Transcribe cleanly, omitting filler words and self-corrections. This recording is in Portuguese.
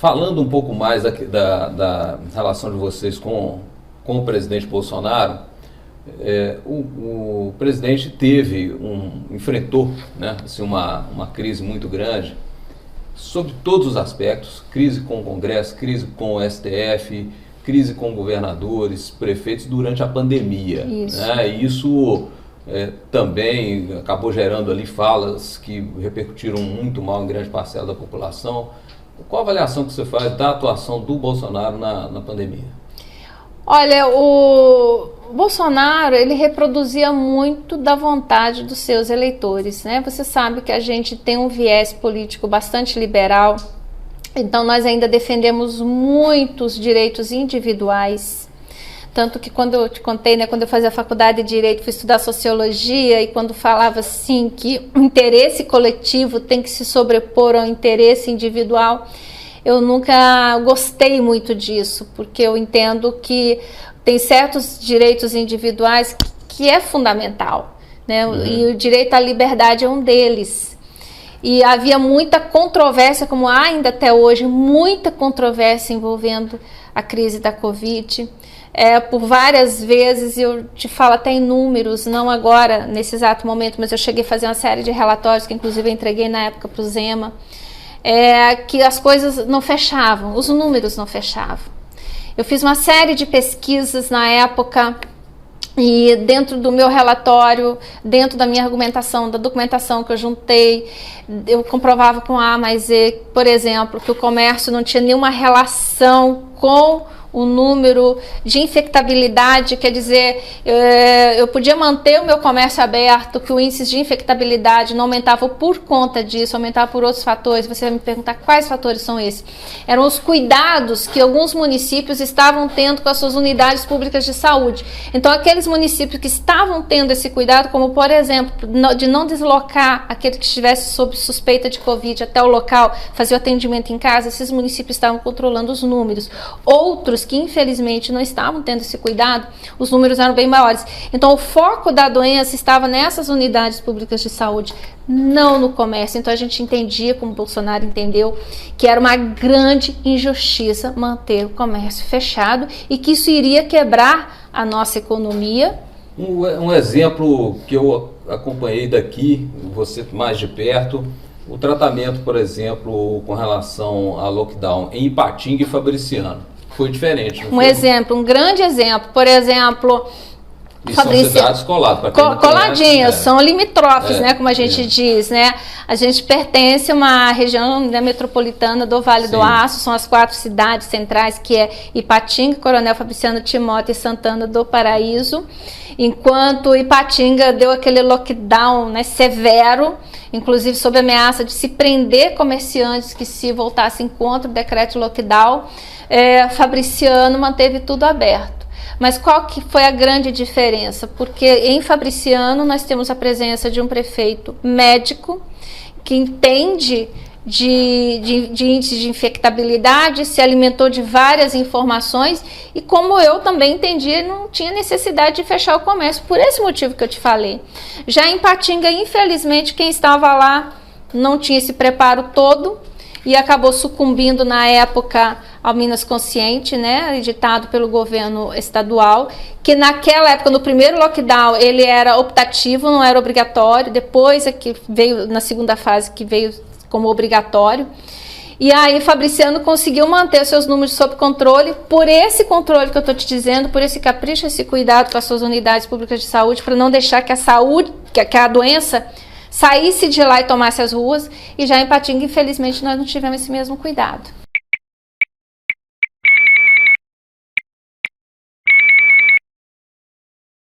falando um pouco mais da relação de vocês com o presidente Bolsonaro, o presidente enfrentou, né, assim, uma crise muito grande, sobre todos os aspectos, crise com o Congresso, crise com o STF, crise com governadores, prefeitos durante a pandemia. Isso. Né? E isso também acabou gerando ali falas que repercutiram muito mal em grande parcela da população. Qual a avaliação que você faz da atuação do Bolsonaro na pandemia? Olha, o Bolsonaro, ele reproduzia muito da vontade dos seus eleitores, né? Você sabe que a gente tem um viés político bastante liberal, então nós ainda defendemos muitos direitos individuais. Tanto que quando eu te contei, né, quando eu fazia a faculdade de Direito, fui estudar Sociologia, e quando falava assim que o interesse coletivo tem que se sobrepor ao interesse individual, eu nunca gostei muito disso, porque eu entendo que tem certos direitos individuais que é fundamental, né? E o direito à liberdade é um deles. E havia muita controvérsia, como há ainda até hoje, muita controvérsia envolvendo a crise da Covid. Por várias vezes, eu te falo até em números, não agora, nesse exato momento, mas eu cheguei a fazer uma série de relatórios, que inclusive eu entreguei na época para o Zema, que as coisas não fechavam, os números não fechavam. Eu fiz uma série de pesquisas na época, e dentro do meu relatório, dentro da minha argumentação, da documentação que eu juntei, eu comprovava com A mais E, por exemplo, que o comércio não tinha nenhuma relação com o número de infectabilidade, quer dizer, eu podia manter o meu comércio aberto, que o índice de infectabilidade não aumentava por conta disso, aumentava por outros fatores. Você vai me perguntar quais fatores são esses? Eram os cuidados que alguns municípios estavam tendo com as suas unidades públicas de saúde. Então, aqueles municípios que estavam tendo esse cuidado, como por exemplo, de não deslocar aquele que estivesse sob suspeita de Covid até o local, fazer o atendimento em casa, esses municípios estavam controlando os números. Outros que infelizmente não estavam tendo esse cuidado, os números eram bem maiores. Então o foco da doença estava nessas unidades públicas de saúde, não no comércio. Então a gente entendia, como o Bolsonaro entendeu, que era uma grande injustiça manter o comércio fechado e que isso iria quebrar a nossa economia. Um exemplo que eu acompanhei daqui, você mais de perto, o tratamento, por exemplo, com relação a lockdown em Ipatinga e Fabriciano. Foi diferente. Um grande exemplo, por exemplo, e são cidades coladas, coladinhas, são limítrofes, né, como a gente diz, né? A gente pertence a uma região, né, metropolitana do Vale do Aço, são as 4 cidades centrais, que é Ipatinga, Coronel Fabriciano Timóteo e Santana do Paraíso. Enquanto Ipatinga deu aquele lockdown, né, severo, inclusive sob ameaça de se prender comerciantes que se voltassem contra o decreto de lockdown, Fabriciano manteve tudo aberto. Mas qual que foi a grande diferença? Porque em Fabriciano nós temos a presença de um prefeito médico que entende de índice de infectabilidade, se alimentou de várias informações e, como eu também entendi, não tinha necessidade de fechar o comércio, por esse motivo que eu te falei. Já em Ipatinga, infelizmente, quem estava lá não tinha esse preparo todo e acabou sucumbindo na época ao Minas Consciente, né, editado pelo governo estadual, que naquela época, no primeiro lockdown, ele era optativo, não era obrigatório, depois é que veio, na segunda fase, que veio como obrigatório. E aí Fabriciano conseguiu manter seus números sob controle, por esse controle que eu estou te dizendo, por esse capricho, esse cuidado com as suas unidades públicas de saúde, para não deixar que a doença saísse de lá e tomasse as ruas. E já em Ipatinga, infelizmente, nós não tivemos esse mesmo cuidado.